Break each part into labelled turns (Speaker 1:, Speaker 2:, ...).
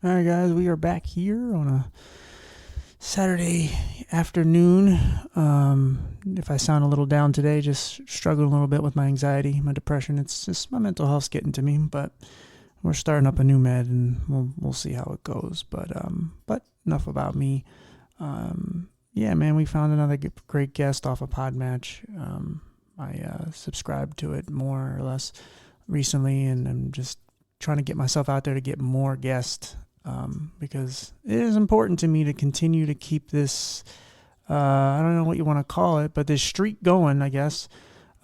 Speaker 1: All right, guys, we are back here on a Saturday afternoon. If I sound a little down today, just struggling a little bit with my anxiety, my depression. It's just my mental health's getting to me, but we're starting up a new med, and we'll see how it goes. But enough about me. Yeah, man, we found another great guest off of Podmatch. I subscribed to it more or less recently, and I'm just trying to get myself out there to get more guests. Because it is important to me to continue to keep this, I don't know what you want to call it, but this streak going, I guess,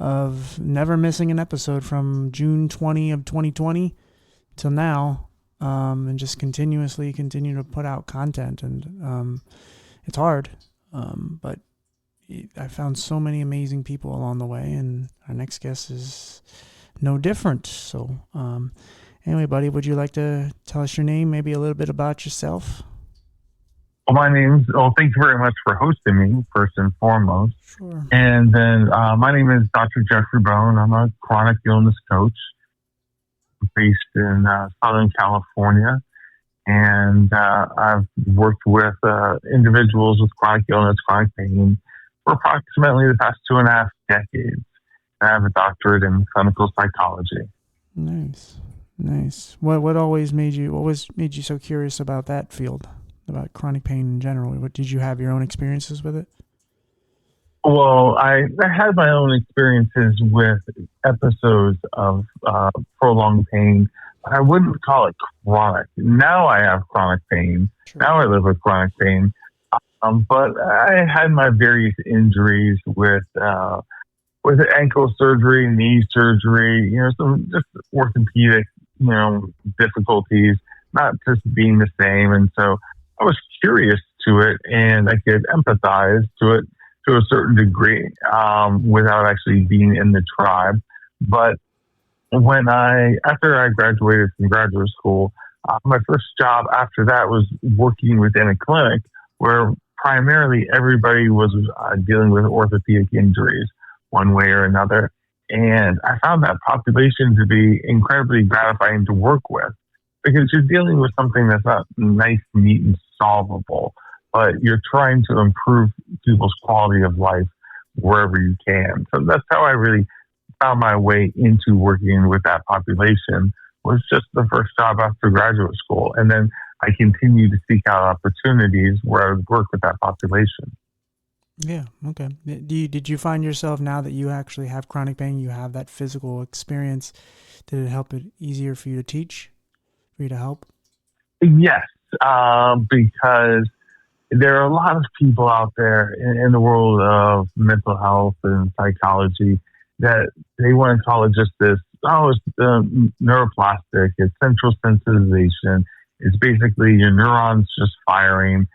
Speaker 1: of never missing an episode from June 20 of 2020 till now, and just continuously continue to put out content. And it's hard, but I found so many amazing people along the way, and our next guest is no different. So, anyway, buddy, would you like to tell us your name, maybe a little bit about yourself?
Speaker 2: Thank you very much for hosting me, first and foremost.
Speaker 1: Sure.
Speaker 2: And then my name is Dr. Jeffrey Bone. I'm a chronic illness coach based in Southern California. And I've worked with individuals with chronic illness, chronic pain for approximately the past 2.5 decades. I have a doctorate in clinical psychology.
Speaker 1: Nice. Nice. What made you so curious about that field, about chronic pain in general? What did you have your own experiences with it?
Speaker 2: Well, I had my own experiences with episodes of prolonged pain. I wouldn't call it chronic. Now I have chronic pain.
Speaker 1: Sure.
Speaker 2: Now I live with chronic pain. But I had my various injuries with ankle surgery, knee surgery, some just orthopedic, difficulties, not just being the same. And so I was curious to it, and I could empathize to it to a certain degree without actually being in the tribe. But after I graduated from graduate school, my first job after that was working within a clinic where primarily everybody was dealing with orthopedic injuries one way or another. And I found that population to be incredibly gratifying to work with because you're dealing with something that's not nice, neat, and solvable, but you're trying to improve people's quality of life wherever you can. So that's how I really found my way into working with that population, was just the first job after graduate school. And then I continued to seek out opportunities where I would work with that population.
Speaker 1: Yeah. Okay. Did you find yourself, now that you actually have chronic pain, you have that physical experience, did it help it easier for you to teach, for you to help?
Speaker 2: Yes, because there are a lot of people out there in the world of mental health and psychology that they want to call it just this, it's neuroplastic, it's central sensitization. It's basically your neurons just firing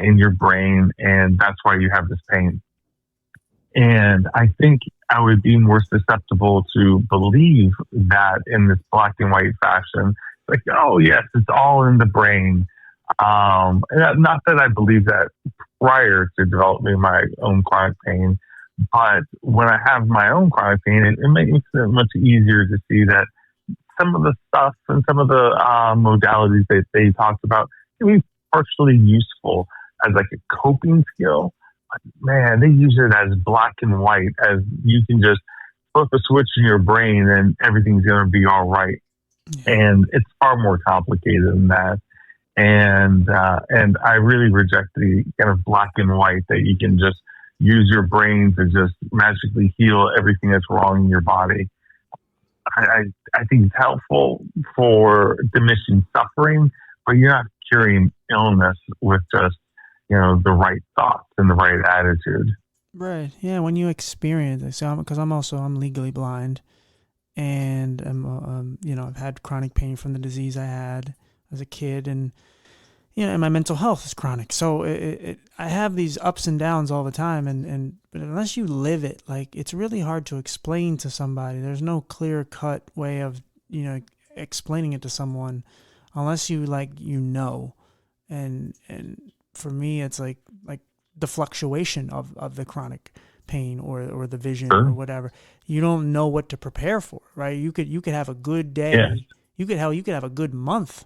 Speaker 2: in your brain, and that's why you have this pain. And I think I would be more susceptible to believe that in this black and white fashion. Like, oh, yes, it's all in the brain. And not that I believe that prior to developing my own chronic pain, but when I have my own chronic pain, it makes it much easier to see that some of the stuff and some of the modalities that they talked about can be partially useful as like a coping skill. But man, they use it as black and white, as you can just flip a switch in your brain and everything's going to be all right.
Speaker 1: Yeah.
Speaker 2: And it's far more complicated than that. And I really reject the kind of black and white that you can just use your brain to just magically heal everything that's wrong in your body. I think it's helpful for diminishing suffering, but you're not curing illness with just, the right thoughts and the right attitude.
Speaker 1: Right. Yeah. When you experience it, so because I'm legally blind, and I've had chronic pain from the disease I had as a kid, and and my mental health is chronic. So I have these ups and downs all the time, but unless you live it, like, it's really hard to explain to somebody. There's no clear cut way of explaining it to someone unless you and for me it's like the fluctuation of the chronic pain or the vision
Speaker 2: Sure.
Speaker 1: or whatever. You don't know what to prepare for, right? You could have a good day.
Speaker 2: Yeah.
Speaker 1: You could have a good month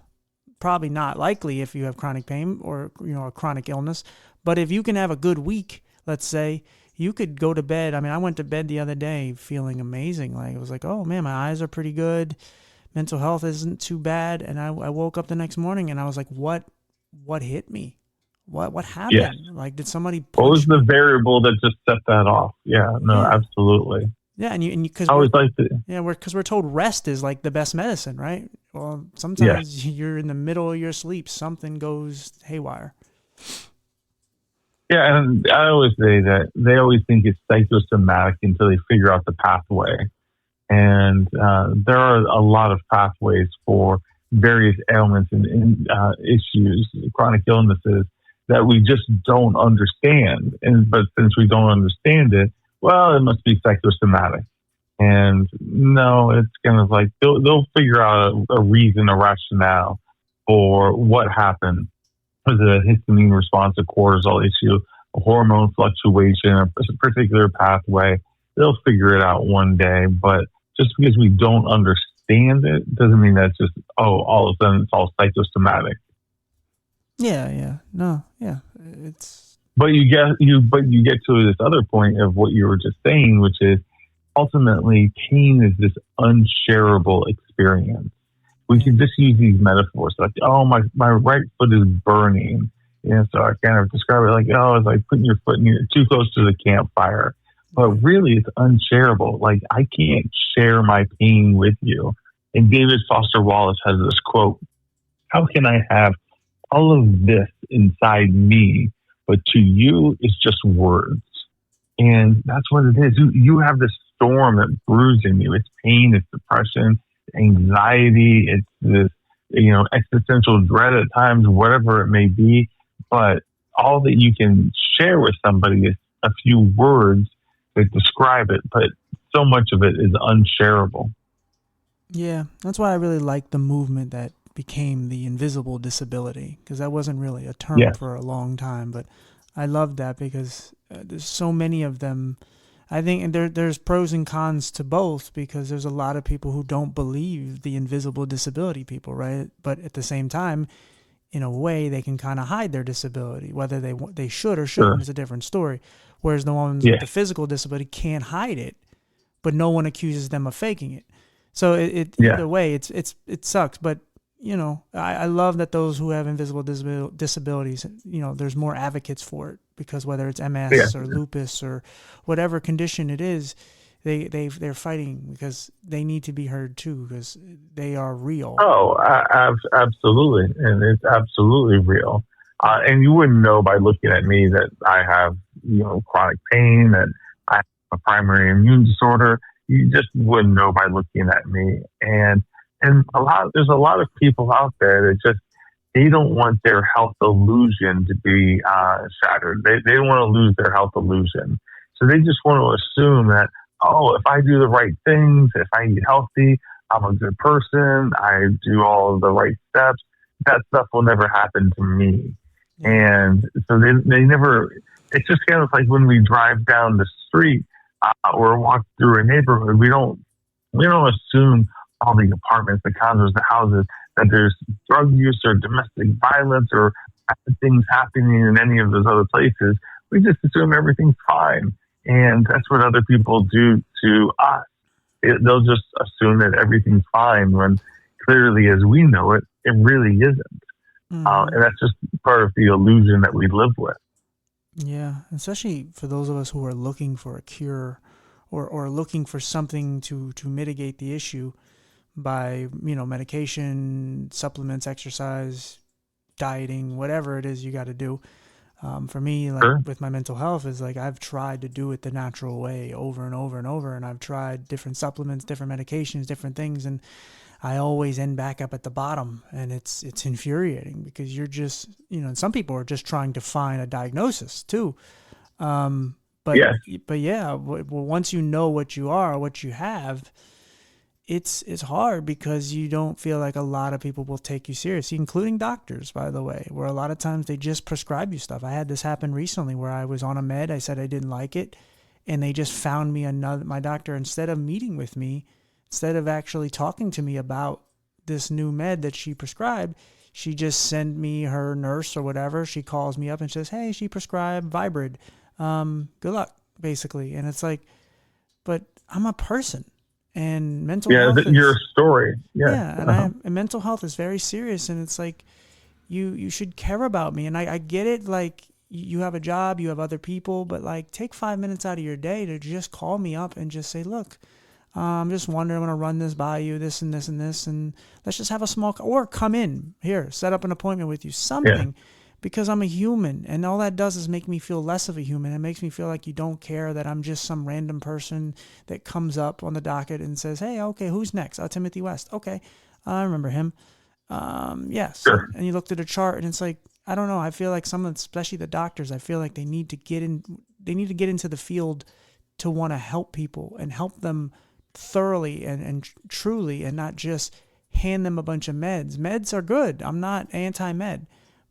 Speaker 1: probably not likely if you have chronic pain or, a chronic illness. But if you can have a good week, let's say, you could go to bed. I mean, I went to bed the other day feeling amazing. Like, it was like, oh man, my eyes are pretty good. Mental health isn't too bad. And I woke up the next morning and I was like, what hit me? What
Speaker 2: Yes.
Speaker 1: happened? Like, did somebody
Speaker 2: What was
Speaker 1: punch
Speaker 2: the
Speaker 1: me?
Speaker 2: variable that just set that off? Yeah, no,
Speaker 1: Yeah.
Speaker 2: absolutely.
Speaker 1: Yeah. And because
Speaker 2: I always like to,
Speaker 1: we're told rest is like the best medicine, right? Well,
Speaker 2: yes.
Speaker 1: sometimes you're in the middle of your sleep, something goes haywire.
Speaker 2: Yeah, and I always say that they always think it's psychosomatic until they figure out the pathway. And there are a lot of pathways for various ailments and issues, chronic illnesses that we just don't understand. But since we don't understand it, well, it must be psychosomatic. And no, it's kind of like they'll figure out a reason, a rationale for what happened. Was it a histamine response, a cortisol issue, a hormone fluctuation, a particular pathway? They'll figure it out one day, but just because we don't understand it doesn't mean that's just, all of a sudden it's all psychosomatic.
Speaker 1: Yeah. No, yeah.
Speaker 2: But you get to this other point of what you were just saying, which is ultimately pain is this unshareable experience. We can just use these metaphors like, oh, my right foot is burning. So I kind of describe it like, it's like putting your foot too close to the campfire. But really, it's unshareable. Like, I can't share my pain with you. And David Foster Wallace has this quote: how can I have all of this inside me, but to you, it's just words? And that's what it is. You have this storm that brews in you. It's pain, it's depression, anxiety, it's this, existential dread at times, whatever it may be. But all that you can share with somebody is a few words that describe it, but so much of it is unshareable.
Speaker 1: Yeah, that's why I really like the movement that became the invisible disability, because that wasn't really a term for a long time, but I love that because there's so many of them. I think, and there's pros and cons to both, because there's a lot of people who don't believe the invisible disability people, right? But at the same time, in a way, they can kind of hide their disability, whether they should or shouldn't is a different story. Whereas the ones with the physical disability can't hide it, but no one accuses them of faking it. So either way, it sucks. But I love that those who have invisible disabilities, there's more advocates for it, because whether it's MS or lupus or whatever condition it is, they're fighting because they need to be heard too, because they are real.
Speaker 2: Oh, absolutely, and it's absolutely real. And you wouldn't know by looking at me that I have, chronic pain, that I have a primary immune disorder. You just wouldn't know by looking at me. And there's a lot of people out there that just, they don't want their health illusion to be shattered. They don't want to lose their health illusion. So they just want to assume that, if I do the right things, if I eat healthy, I'm a good person, I do all of the right steps, that stuff will never happen to me. And so they never, it's just kind of like when we drive down the street or walk through a neighborhood, we don't assume all the apartments, the condos, the houses, that there's drug use or domestic violence or things happening in any of those other places. We just assume everything's fine. And that's what other people do to us. They'll just assume that everything's fine when clearly, as we know it, it really isn't. And that's just part of the illusion that we live with.
Speaker 1: Yeah, especially for those of us who are looking for a cure or looking for something to mitigate the issue by, medication, supplements, exercise, dieting, whatever it is you got to do. For me, with my mental health, is like I've tried to do it the natural way over and over and over, and I've tried different supplements, different medications, different things, and I always end back up at the bottom, and it's infuriating because you're just, and some people are just trying to find a diagnosis too. But once you know what you are, what you have, it's hard because you don't feel like a lot of people will take you seriously, including doctors, by the way, where a lot of times they just prescribe you stuff. I had this happen recently where I was on a med. I said I didn't like it, and they just found me my doctor, instead of meeting with me, instead of actually talking to me about this new med that she prescribed, she just send me her nurse or whatever. She calls me up and says, hey, she prescribed Vibrid. Good luck, basically. And it's like, but I'm a person, and mental health
Speaker 2: your
Speaker 1: is,
Speaker 2: story.
Speaker 1: yeah. And mental health is very serious. And it's like, you should care about me. And I get it. Like, you have a job, you have other people, but like, take 5 minutes out of your day to just call me up and just say, look, I'm just wondering, I'm going to run this by you, this and this and this, and let's just have a small, or come in here, set up an appointment with you, something, because I'm a human, and all that does is make me feel less of a human. It makes me feel like you don't care that I'm just some random person that comes up on the docket and says, hey, okay, who's next? Oh, Timothy West. Okay, I remember him. Yes.
Speaker 2: Sure.
Speaker 1: And you looked at a chart, and it's like, I don't know. I feel like someone, especially the doctors, I feel like they need to get into the field to want to help people and help them thoroughly and truly, and not just hand them a bunch of meds. Meds are good. I'm not anti-med,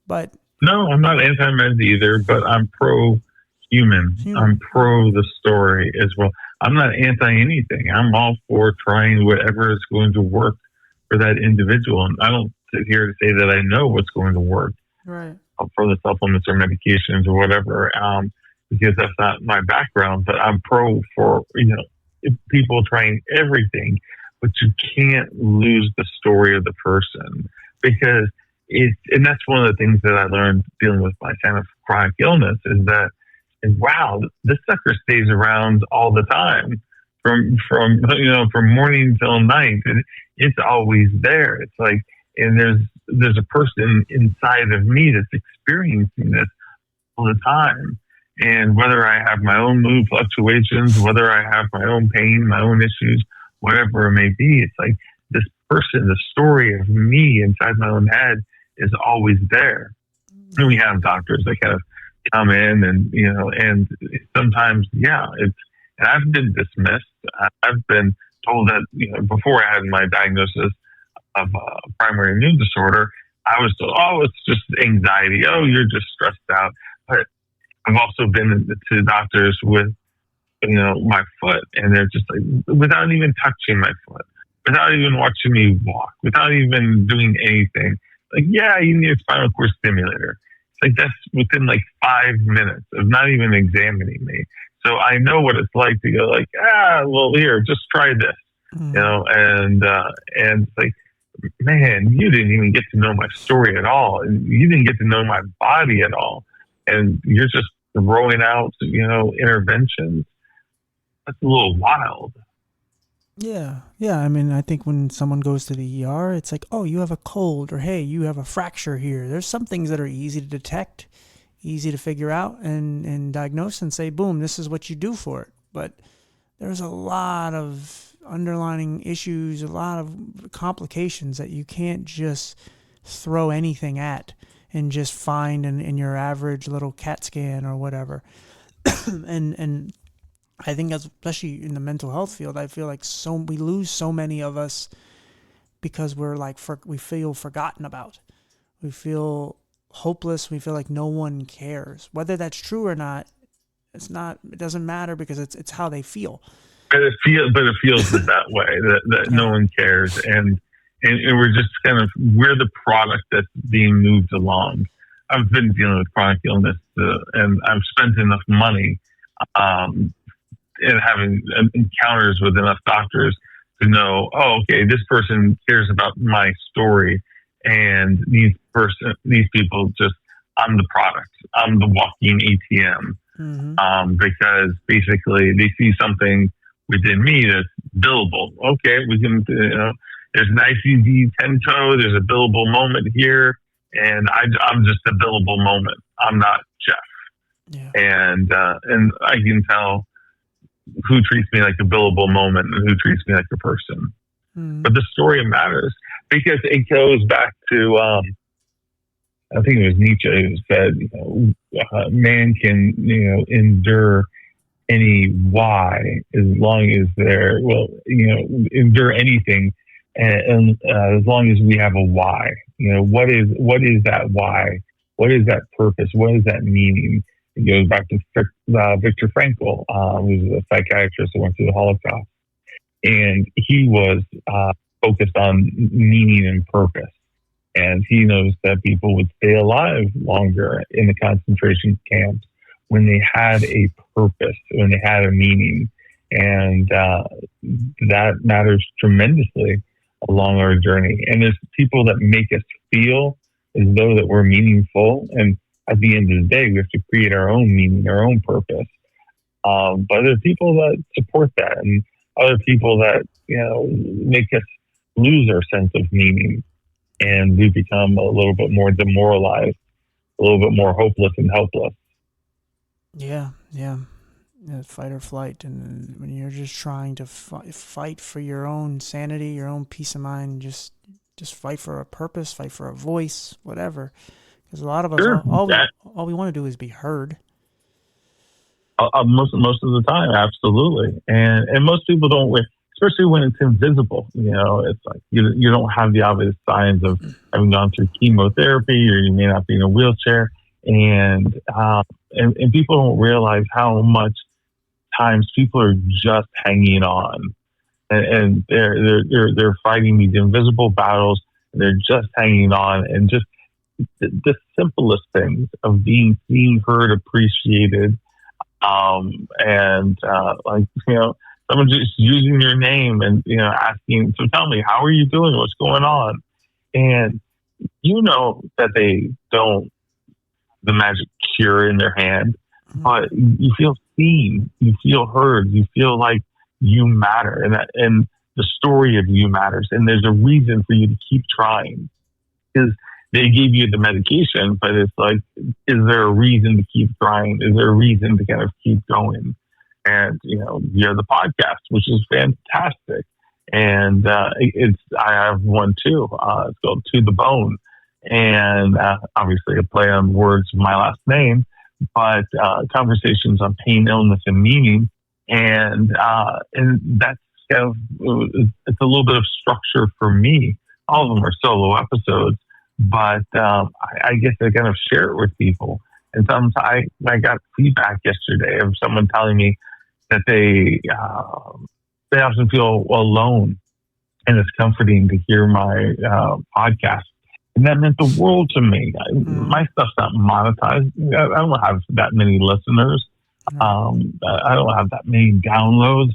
Speaker 1: but
Speaker 2: no, I'm not anti-med either, but I'm pro-human. I'm pro the story as well. I'm not anti-anything. I'm all for trying whatever is going to work for that individual. And I don't sit here to say that I know what's going to work
Speaker 1: right
Speaker 2: for the supplements or medications or whatever, because that's not my background. But I'm pro for, people trying everything, but you can't lose the story of the person, because and that's one of the things that I learned dealing with my kind of chronic illness is that, wow, this sucker stays around all the time from morning till night. And it's always there. It's like, and there's a person inside of me that's experiencing this all the time. And whether I have my own mood fluctuations, whether I have my own pain, my own issues, whatever it may be, it's like this person, the story of me inside my own head is always there. And we have doctors that kind of come in and sometimes, and I've been dismissed. I've been told that, before I had my diagnosis of primary immune disorder, I was told, oh, it's just anxiety. Oh, you're just stressed out. But I've also been to doctors with, my foot, and they're just like, without even touching my foot, without even watching me walk, without even doing anything. Like, yeah, you need a spinal cord stimulator. It's like, that's within like 5 minutes of not even examining me. So I know what it's like to go like, well, here, just try this, and it's like, man, you didn't even get to know my story at all. And you didn't get to know my body at all. And you're just throwing out, interventions. That's a little wild.
Speaker 1: Yeah. I mean, I think when someone goes to the ER, it's like, oh, you have a cold, or hey, you have a fracture here. There's some things that are easy to detect, easy to figure out and diagnose and say, boom, this is what you do for it. But there's a lot of underlying issues, a lot of complications that you can't just throw anything at and just find in your average little CAT scan or whatever. and I think, especially in the mental health field, I feel like we lose so many of us because we're like, we feel forgotten about. We feel hopeless. We feel like no one cares. Whether that's true or not, it doesn't matter, because it's how they feel.
Speaker 2: But it feels that way, that no one cares. And we're just we're the product that's being moved along. I've been dealing with chronic illness, and I've spent enough money, and having encounters with enough doctors to know, oh, okay, this person cares about my story, and these people I'm the product. I'm the walking ATM. Mm-hmm. Because basically they see something within me that's billable. Okay, we can, there's an ICD-10 code, there's a billable moment here, and I'm just a billable moment. I'm not Jeff. Yeah. And I can tell who treats me like a billable moment and who treats me like a person. Mm. But the story matters, because it goes back to, I think it was Nietzsche who said, man can, endure any why as long as endure anything, and as long as we have a why. What is that why? What is that purpose? What is that meaning? It goes back to Viktor Frankl, who was a psychiatrist who went through the Holocaust, and he was focused on meaning and purpose. And he noticed that people would stay alive longer in the concentration camps when they had a purpose, when they had a meaning. And that matters tremendously along our journey. And there's people that make us feel as though that we're meaningful. And at the end of the day, we have to create our own meaning, our own purpose. But there are people that support that, and other people that, make us lose our sense of meaning, and we become a little bit more demoralized, a little bit more hopeless and helpless.
Speaker 1: Yeah. Fight or flight. And when you're just trying to fight for your own sanity, your own peace of mind, just fight for a purpose, fight for a voice, whatever. Because a lot of us,
Speaker 2: Sure.
Speaker 1: all we want to do is be heard.
Speaker 2: Most of the time, absolutely. And most people don't, especially when it's invisible. It's like you don't have the obvious signs of having gone through chemotherapy, or you may not be in a wheelchair, and people don't realize how much times people are just hanging on, and they're fighting these invisible battles. And they're just hanging on, and just the simplest things of being seen, heard, appreciated. Someone just using your name and, asking, so tell me, how are you doing? What's going on? And that they don't the magic cure in their hand, but you feel seen, you feel heard, you feel like you matter, and the story of you matters. And there's a reason for you to keep trying, because they gave you the medication, but it's like, is there a reason to keep trying? Is there a reason to kind of keep going? And, you have the podcast, which is fantastic. And I have one too. It's called To the Bone. And obviously a play on words of my last name, but conversations on pain, illness, and meaning. And that's kind of, it's a little bit of structure for me. All of them are solo episodes, but I guess I kind of share it with people. And sometimes I got feedback yesterday of someone telling me that they often feel alone, and it's comforting to hear my podcast. And that meant the world to me. My stuff's not monetized. I don't have that many listeners. I don't have that many downloads.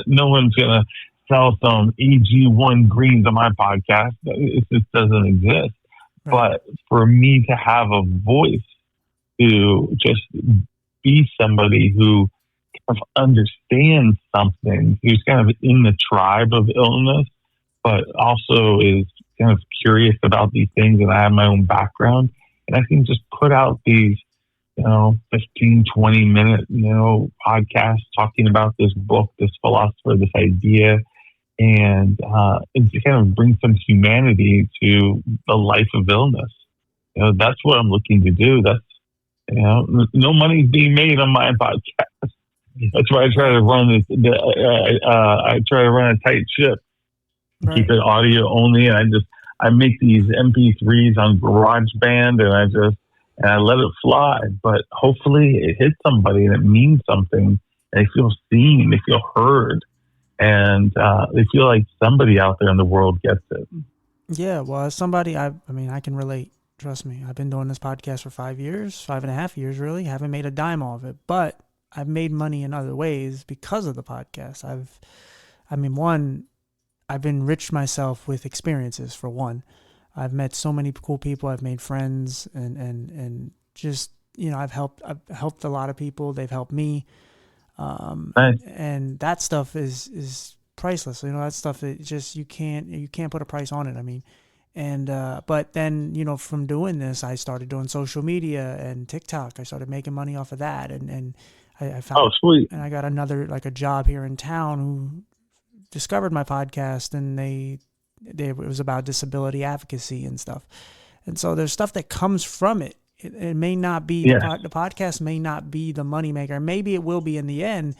Speaker 2: No one's going to sell some AG1 greens on my podcast. It just doesn't exist. Right. But for me to have a voice, to just be somebody who kind of understands something, who's kind of in the tribe of illness, but also is kind of curious about these things, and I have my own background, and I can just put out these, 15, 20 minute, podcasts talking about this book, this philosopher, this idea, and to kind of bring some humanity to the life of illness. That's what I'm looking to do. That's, no money's being made on my podcast. That's why I try to run I try to run a tight ship. Right. Keep it audio only, and I make these MP3s on GarageBand, and I let it fly. But hopefully it hits somebody and it means something. They feel seen, they feel heard, and they feel like somebody out there in the world gets it.
Speaker 1: Yeah, well, as somebody, I can relate. Trust me, I've been doing this podcast for 5.5 years, really. Haven't made a dime off it, but I've made money in other ways because of the podcast. I've enriched myself with experiences, for one. I've met so many cool people. I've made friends, and just, I've helped a lot of people. They've helped me.
Speaker 2: Nice.
Speaker 1: And that stuff is priceless. That stuff, it just, you can't put a price on it. But then, from doing this, I started doing social media and TikTok. I started making money off of that. And I found,
Speaker 2: oh, sweet.
Speaker 1: And I got another, a job here in town who discovered my podcast, and it was about disability advocacy and stuff. And so there's stuff that comes from it. It may not be, the podcast may not be the moneymaker. Maybe it will be in the end,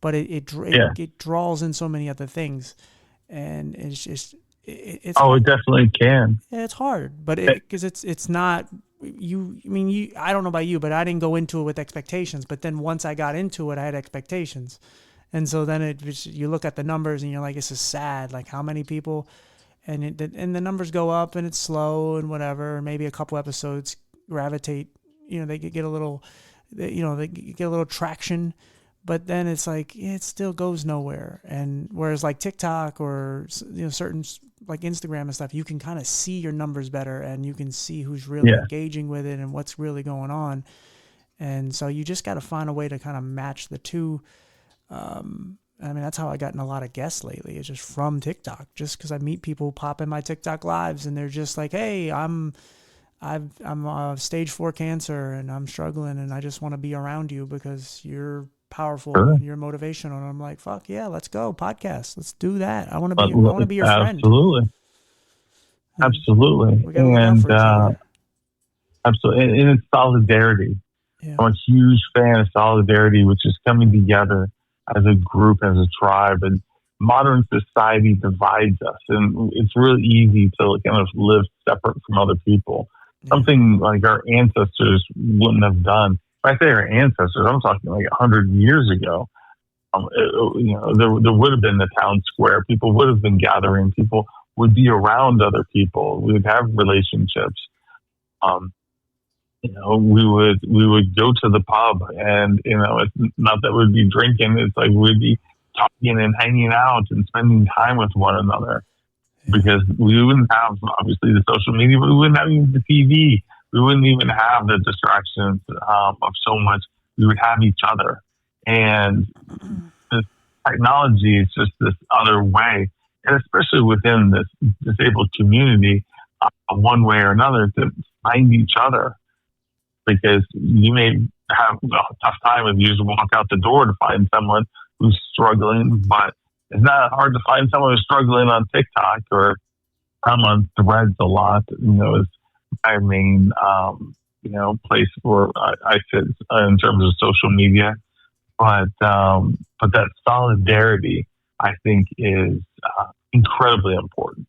Speaker 1: but it draws in so many other things. And it's just, it's
Speaker 2: it definitely can.
Speaker 1: Yeah, it's hard, but because it's not you. I don't know about you, but I didn't go into it with expectations. But then once I got into it, I had expectations, and so then you look at the numbers and you're like, this is sad. Like, how many people? and the numbers go up and it's slow and whatever. Maybe a couple episodes gravitate, they get a little, they get a little traction, but then it's like it still goes nowhere. And whereas like TikTok or certain like Instagram and stuff, you can kind of see your numbers better and you can see who's really engaging with it and what's really going on. And so you just got to find a way to kind of match the two. I mean, that's how I gotten a lot of guests lately. It's just from TikTok, just because I meet people pop in my TikTok lives and they're just like, hey, I'm stage 4 cancer and I'm struggling and I just want to be around you because you're powerful and you're motivational. And I'm like, fuck yeah, let's go podcast. Let's do that. I want to be your friend.
Speaker 2: Absolutely. And absolutely. And it's solidarity. Yeah. I'm a huge fan of solidarity, which is coming together as a group, as a tribe. And modern society divides us, and it's really easy to kind of live separate from other people. Yeah. Something like our ancestors wouldn't have done. When I say our ancestors, I'm talking like 100 years ago. There would have been the town square. People would have been gathering. People would be around other people. We would have relationships. We would go to the pub, and it's not that we'd be drinking. It's like we'd be talking and hanging out and spending time with one another, because we wouldn't have obviously the social media, but we wouldn't have even the TV. We wouldn't even have the distractions of so much. We would have each other, and this technology is just this other way, and especially within this disabled community, one way or another to find each other. Because you may have a tough time if you just walk out the door to find someone who's struggling, but it's not hard to find someone who's struggling on TikTok, or I'm on Threads a lot. Is my main place where I sit in terms of social media. But that solidarity, I think, is incredibly important.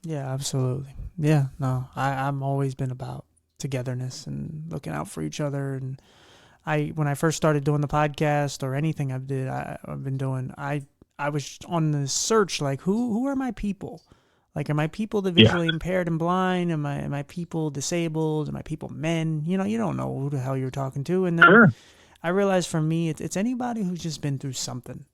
Speaker 1: Yeah, absolutely. Yeah, no, I'm always been about togetherness and looking out for each other. And when I first started doing the podcast or anything I've been doing, I was on the search, like who are my people? Like, are my people the visually impaired and blind? Am I people disabled? Am I people men? You don't know who the hell you're talking to. And then I realized for me, it's anybody who's just been through something.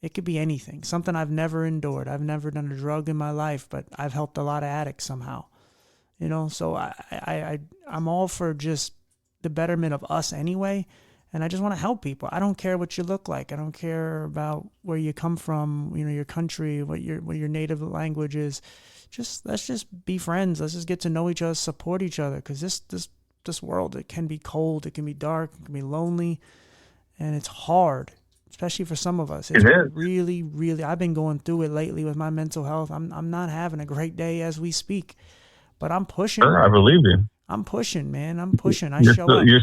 Speaker 1: It could be anything, something I've never endured. I've never done a drug in my life, but I've helped a lot of addicts somehow. So I'm all for just the betterment of us anyway. And I just want to help people. I don't care what you look like. I don't care about where you come from, your country, what your native language is. Let's just be friends. Let's just get to know each other, support each other. Because this world, it can be cold, it can be dark, it can be lonely, and it's hard. Especially for some of us. It's really, really, I've been going through it lately with my mental health. I'm not having a great day as we speak, but I'm pushing.
Speaker 2: Sure, I believe you.
Speaker 1: I'm pushing, man. I'm pushing.
Speaker 2: You're still here.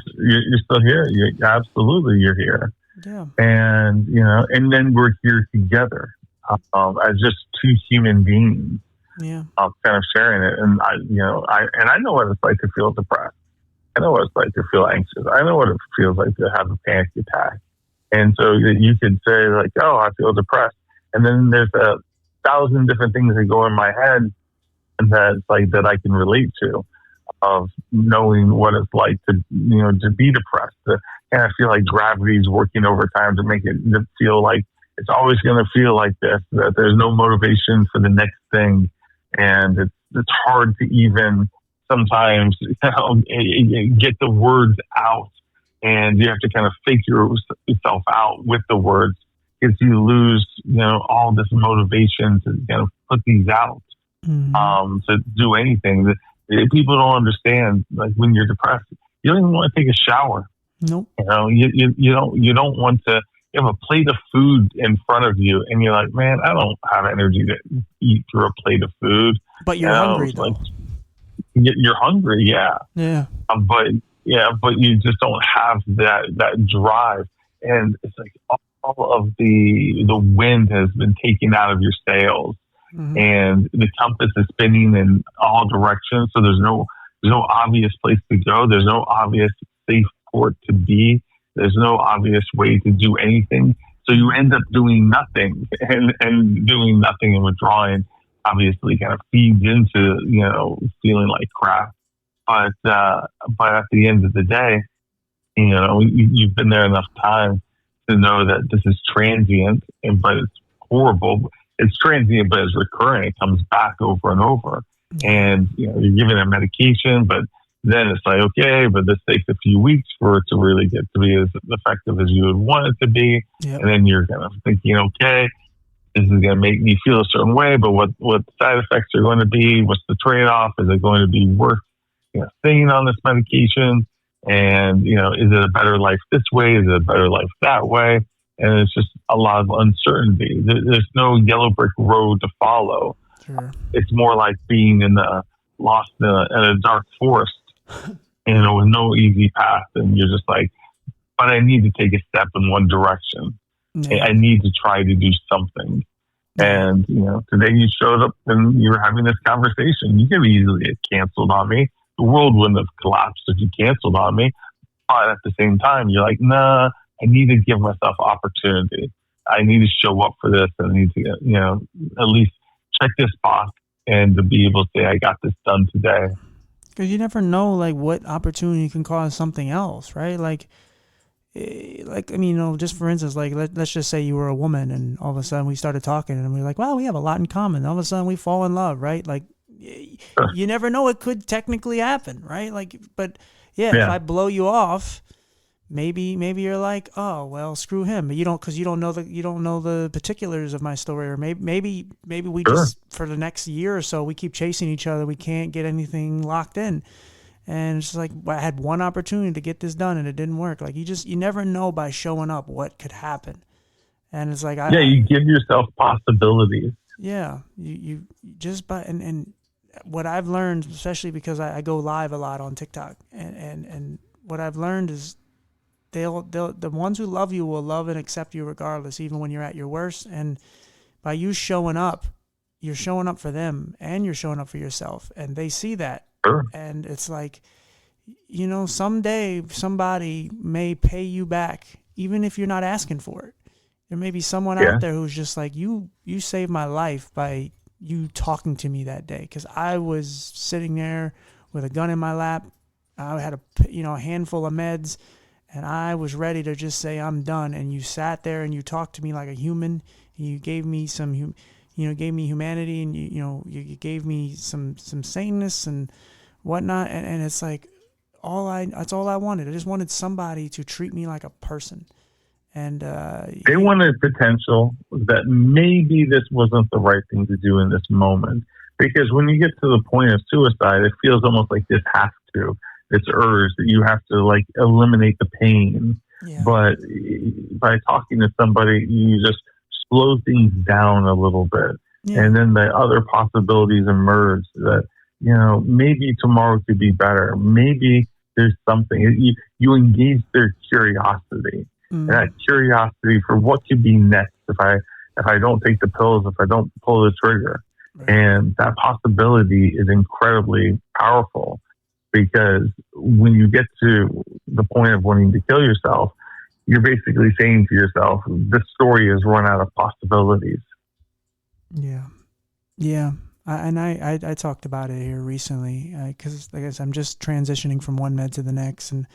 Speaker 2: You're here.
Speaker 1: Yeah.
Speaker 2: And, and then we're here together as just two human beings.
Speaker 1: Yeah.
Speaker 2: Kind of sharing it. And I know what it's like to feel depressed. I know what it's like to feel anxious. I know what it feels like to have a panic attack. And so you could say like, oh, I feel depressed. And then there's 1,000 different things that go in my head that I can relate to, of knowing what it's like to be depressed, to kind of feel like gravity's working overtime to make it feel like it's always going to feel like this, that there's no motivation for the next thing. And it's hard to even sometimes get the words out. And you have to kind of figure yourself out with the words, because you lose, all this motivation to kind of put these out, to do anything. People don't understand. Like when you're depressed, you don't even want to take a shower.
Speaker 1: Nope.
Speaker 2: You don't want to. You have a plate of food in front of you, and you're like, man, I don't have energy to eat through a plate of food.
Speaker 1: But you're hungry, though.
Speaker 2: You're hungry, yeah.
Speaker 1: Yeah.
Speaker 2: But you just don't have that drive, and it's like all of the wind has been taken out of your sails, and the compass is spinning in all directions. So there's no obvious place to go. There's no obvious safe port to be. There's no obvious way to do anything. So you end up doing nothing, and doing nothing and withdrawing obviously kind of feeds into, feeling like crap. But at the end of the day, you've been there enough time to know that this is transient, but it's horrible. It's transient, but it's recurring. It comes back over and over. And, you're given a medication, but then it's like, okay, but this takes a few weeks for it to really get to be as effective as you would want it to be.
Speaker 1: Yep.
Speaker 2: And then you're kind of thinking, okay, this is going to make me feel a certain way, but what side effects are going to be? What's the trade-off? Is it going to be worth, staying on this medication? And, is it a better life this way? Is it a better life that way? And it's just a lot of uncertainty. There's no yellow brick road to follow.
Speaker 1: Sure.
Speaker 2: It's more like being lost in a dark forest, with no easy path. And you're just like, but I need to take a step in one direction. Yeah. I need to try to do something. And, today you showed up and you were having this conversation. You could easily have canceled on me. The world wouldn't have collapsed if you canceled on me. But at the same time, you're like, nah, I need to give myself opportunity. I need to show up for this. I need to, at least check this box and to be able to say, I got this done today.
Speaker 1: Because you never know, like, what opportunity can cause something else, right? Just for instance, like, let's just say you were a woman and all of a sudden we started talking and we're like, wow, we have a lot in common. All of a sudden we fall in love, right? Like, you never know, it could technically happen, right? Like, but if I blow you off, maybe you're like, oh, well, screw him. But you don't, because you don't know the particulars of my story. Or maybe we just, for the next year or so, we keep chasing each other. We can't get anything locked in. And it's just like, I had one opportunity to get this done and it didn't work. Like, you never know by showing up what could happen. And it's like,
Speaker 2: you give yourself possibilities.
Speaker 1: Yeah. You just and what I've learned, especially because I go live a lot on TikTok, and what I've learned is the ones who love you will love and accept you regardless, even when you're at your worst. And by you showing up, you're showing up for them and you're showing up for yourself, and they see that.
Speaker 2: Sure.
Speaker 1: And it's like, someday somebody may pay you back, even if you're not asking for it. There may be someone out there who's just like, you saved my life by you talking to me that day, because I was sitting there with a gun in my lap. I had a handful of meds, and I was ready to just say I'm done. And you sat there and you talked to me like a human. And you gave me gave me humanity, and you gave me some saneness and whatnot. And it's like that's all I wanted. I just wanted somebody to treat me like a person. And
Speaker 2: they wanted potential that maybe this wasn't the right thing to do in this moment. Because when you get to the point of suicide, it feels almost like this has to. It's urge that you have to, like, eliminate the pain. Yeah. But by talking to somebody, you just slow things down a little bit. Yeah. And then the other possibilities emerge that, maybe tomorrow could be better. Maybe there's something. You engage their curiosity. And that curiosity for what could be next if I don't take the pills, if I don't pull the trigger. Right. And that possibility is incredibly powerful, because when you get to the point of wanting to kill yourself, you're basically saying to yourself, this story has run out of possibilities.
Speaker 1: Yeah. Yeah. I talked about it here recently, because like I said, I'm just transitioning from one med to the next, and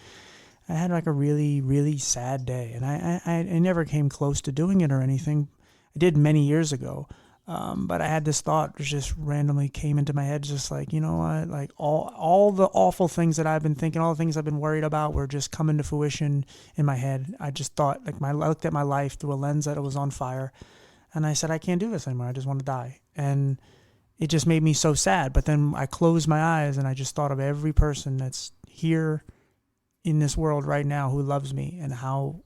Speaker 1: I had like a really, really sad day, and I never came close to doing it or anything. I did many years ago, but I had this thought that just randomly came into my head, just like, you know what, like all the awful things that I've been thinking, all the things I've been worried about were just coming to fruition in my head. I just thought, like, I looked at my life through a lens that it was on fire, and I said, I can't do this anymore. I just want to die. And it just made me so sad. But then I closed my eyes and I just thought of every person that's here in this world right now who loves me, and how,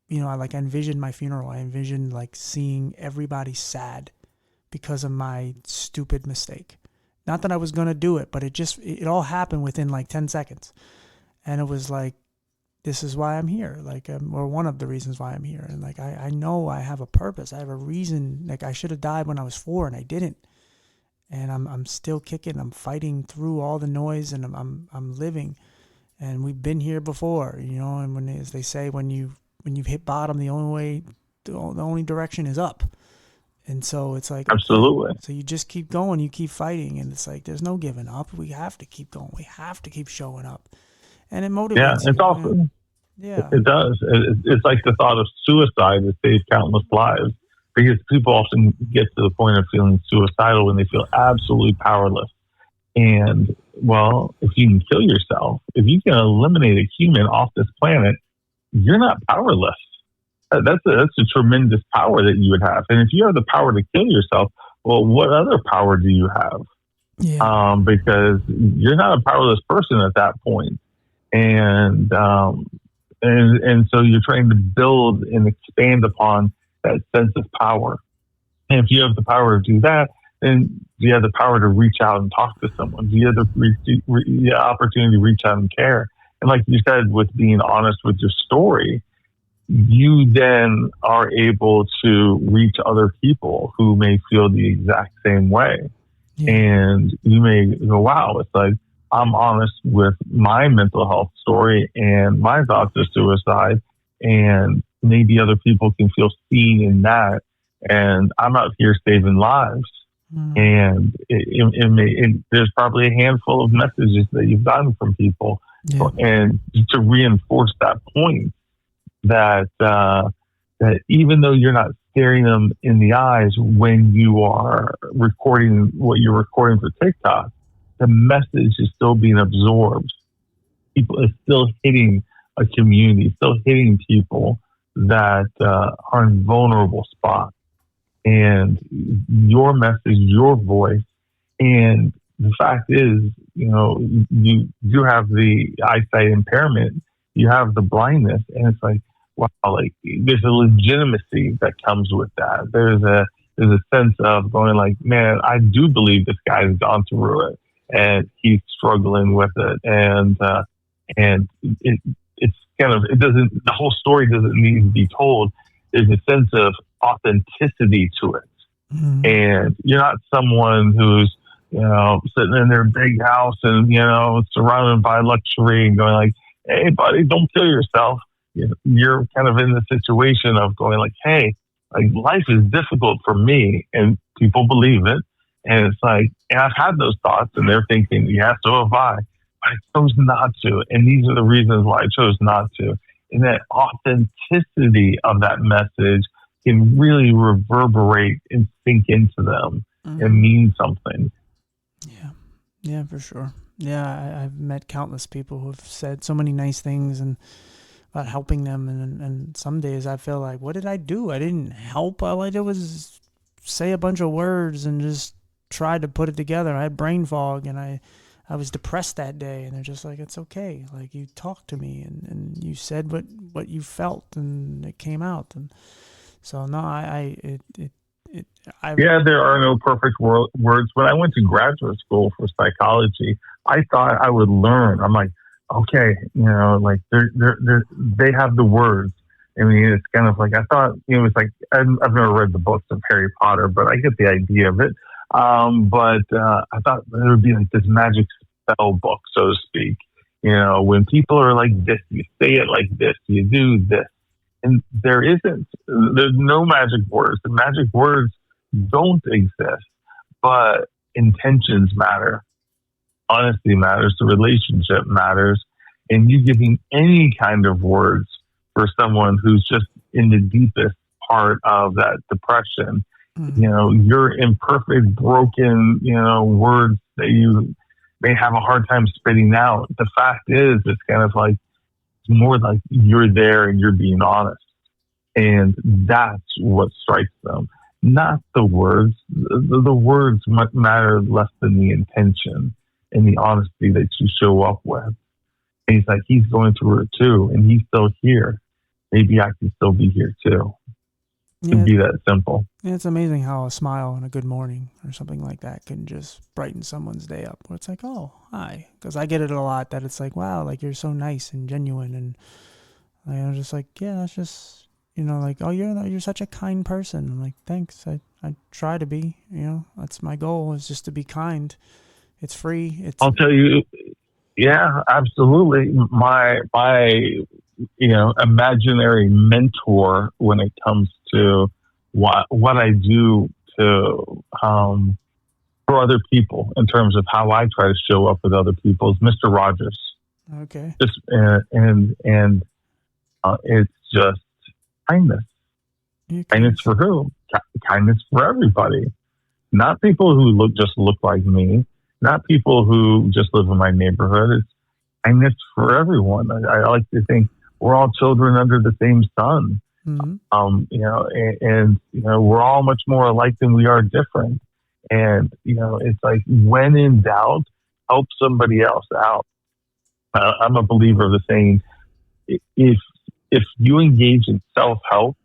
Speaker 1: I envisioned my funeral. I envisioned like seeing everybody sad because of my stupid mistake. Not that I was going to do it, but it all happened within like 10 seconds. And it was like, this is why I'm here. Like, or one of the reasons why I'm here. And like, I know I have a purpose. I have a reason. Like, I should have died when I was 4 and I didn't. And I'm still kicking. I'm fighting through all the noise, and I'm living. And we've been here before, and as they say, when you've hit bottom, the only way the only direction is up. And so it's like,
Speaker 2: Absolutely.
Speaker 1: okay, so you just keep going, you keep fighting, and it's like there's no giving up. We have to keep going. We have to keep showing up, and it
Speaker 2: Yeah,
Speaker 1: motivates
Speaker 2: it's
Speaker 1: you.
Speaker 2: awesome.
Speaker 1: Yeah.
Speaker 2: It does. It's like the thought of suicide that saves countless lives, because people often get to the point of feeling suicidal when they feel absolutely powerless. And well, if you can kill yourself, if you can eliminate a human off this planet, you're not powerless. That's a tremendous power that you would have. And if you have the power to kill yourself, well, what other power do you have?
Speaker 1: Yeah.
Speaker 2: Because you're not a powerless person at that point. And so you're trying to build and expand upon that sense of power. And if you have the power to do that, then you have the power to reach out and talk to someone. You have the opportunity to reach out and care. And like you said, with being honest with your story, you then are able to reach other people who may feel the exact same way.
Speaker 1: Yeah.
Speaker 2: And you may go, wow, it's like, I'm honest with my mental health story and my thoughts of suicide, and maybe other people can feel seen in that. And I'm out here saving lives. And there's probably a handful of messages that you've gotten from people, and to reinforce that point that even though you're not staring them in the eyes when you are recording what you're recording for TikTok, the message is still being absorbed. People is still hitting a community, still hitting people that are in vulnerable spots. And your message, your voice, and the fact is, you have the eyesight impairment, you have the blindness, and it's like, wow, like there's a legitimacy that comes with that. There's a sense of going like, man, I do believe this guy's gone through it and he's struggling with it, and it's kind of, it doesn't, the whole story doesn't need to be told. There's a sense of authenticity to it. Mm-hmm. And you're not someone who's, sitting in their big house and, surrounded by luxury and going like, hey, buddy, don't kill yourself. You're kind of in the situation of going like, hey, like life is difficult for me, and people believe it. And it's like, and I've had those thoughts, and they're thinking, yeah, so have I. But I chose not to. And these are the reasons why I chose not to. And that authenticity of that message can really reverberate and sink into them and mean something.
Speaker 1: Yeah, for sure. Yeah, I've met countless people who have said so many nice things and about helping them. And some days I feel like, what did I do? I didn't help. All I did was say a bunch of words and just try to put it together. I had brain fog, and I was depressed that day, and they're just like, it's okay. Like, you talked to me and you said what you felt, and it came out. And so, no,
Speaker 2: there are no perfect words. When I went to graduate school for psychology, I thought I would learn. I'm like, okay, like they have the words. I mean, it's kind of like, I thought, it was like, I've never read the books of Harry Potter, but I get the idea of it. But I thought there would be like this magic spell book, so to speak. When people are like this, you say it like this, you do this. And there's no magic words. The magic words don't exist, but intentions matter. Honesty matters. The relationship matters. And you giving any kind of words for someone who's just in the deepest part of that depression, your imperfect, broken, words that you may have a hard time spitting out. The fact is, it's kind of like, it's more like you're there and you're being honest. And that's what strikes them. Not the words. The words matter less than the intention and the honesty that you show up with. And he's like, he's going through it too, and he's still here. Maybe I can still be here too. It can be that simple.
Speaker 1: Yeah, it's amazing how a smile and a good morning or something like that can just brighten someone's day up. Where it's like, oh, hi. Because I get it a lot that it's like, wow, like you're so nice and genuine. And I'm just like, yeah, that's just, like, oh, you're such a kind person. I'm like, thanks. I try to be, that's my goal, is just to be kind. It's free.
Speaker 2: I'll tell you, yeah, absolutely. My imaginary mentor when it comes to what I do to for other people in terms of how I try to show up with other people is Mr. Rogers.
Speaker 1: Okay.
Speaker 2: Just it's just kindness.
Speaker 1: Yeah,
Speaker 2: Kindness for who? Kindness for everybody. Not people who look like me. Not people who just live in my neighborhood. It's kindness for everyone. I like to think we're all children under the same sun.
Speaker 1: Mm-hmm.
Speaker 2: We're all much more alike than we are different. And it's like, when in doubt, help somebody else out. I'm a believer of the saying, if you engage in self-help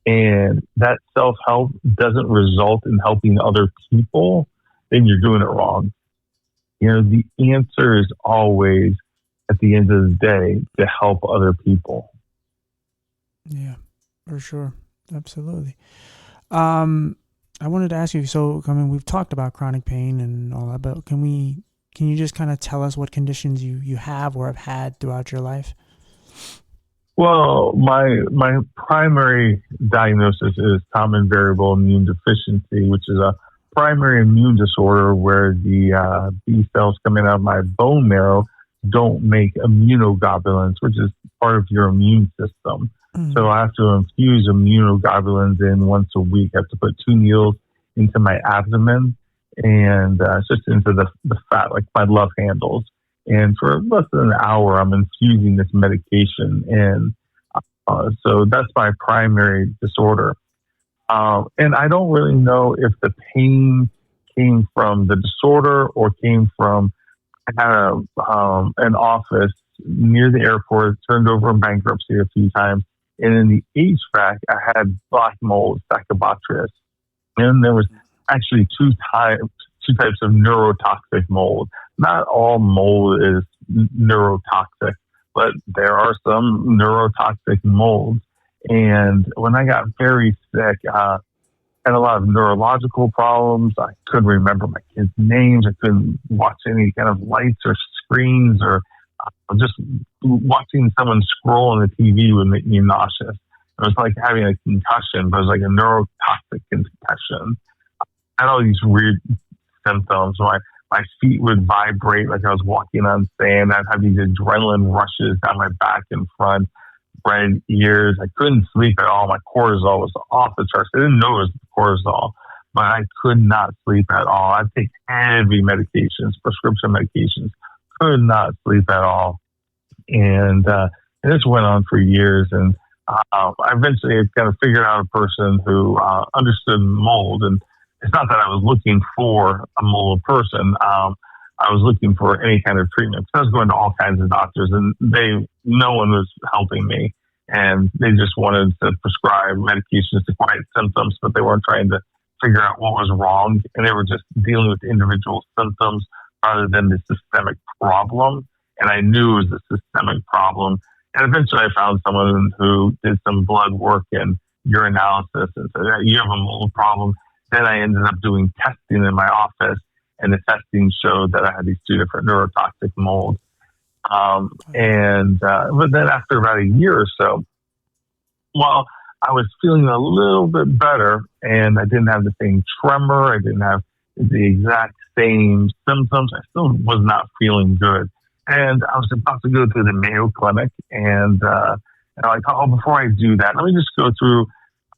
Speaker 2: and that self-help doesn't result in helping other people, then you're doing it wrong. The answer is always, at the end of the day, to help other people.
Speaker 1: Yeah, for sure. Absolutely. I wanted to ask you, so, we've talked about chronic pain and all that, but can you just kind of tell us what conditions you have or have had throughout your life?
Speaker 2: Well, my primary diagnosis is Common Variable Immune Deficiency, which is a primary immune disorder where the B cells coming out of my bone marrow don't make immunoglobulins, which is part of your immune system. Mm-hmm. So I have to infuse immunoglobulins in once a week. I have to put 2 needles into my abdomen and just into the fat, like my love handles. And for less than an hour, I'm infusing this medication in. So that's my primary disorder. And I don't really know if the pain came from the disorder or came from, I had an office near the airport, turned over in bankruptcy a few times. And in the HVAC, I had black mold, Stachybotrys. And there was actually two types of neurotoxic mold. Not all mold is neurotoxic, but there are some neurotoxic molds. And when I got very sick, I had a lot of neurological problems. I couldn't remember my kids' names. I couldn't watch any kind of lights or screens, or just watching someone scroll on the TV would make me nauseous. It was like having a concussion, but it was like a neurotoxic concussion. I had all these weird symptoms. My feet would vibrate like I was walking on sand. I'd have these adrenaline rushes down my back and front, red ears. I couldn't sleep at all. My cortisol was off the charts. I didn't know it was cortisol, but I could not sleep at all. I'd take heavy medications, prescription medications, could not sleep at all. And this went on for years. And I eventually kind of figured out a person who understood mold. And it's not that I was looking for a mold person. I was looking for any kind of treatment. So I was going to all kinds of doctors, and no one was helping me. And they just wanted to prescribe medications to quiet symptoms, but they weren't trying to figure out what was wrong. And they were just dealing with individual symptoms rather than the systemic problem. And I knew it was a systemic problem. And eventually I found someone who did some blood work and urinalysis and said, you have a mold problem. Then I ended up doing testing in my office, and the testing showed that I had these 2 different neurotoxic molds. But then after about a year or so, while I was feeling a little bit better and I didn't have the same tremor, I didn't have the exact same symptoms, I still was not feeling good. And I was about to go to the Mayo Clinic, and I thought, before I do that, let me just go through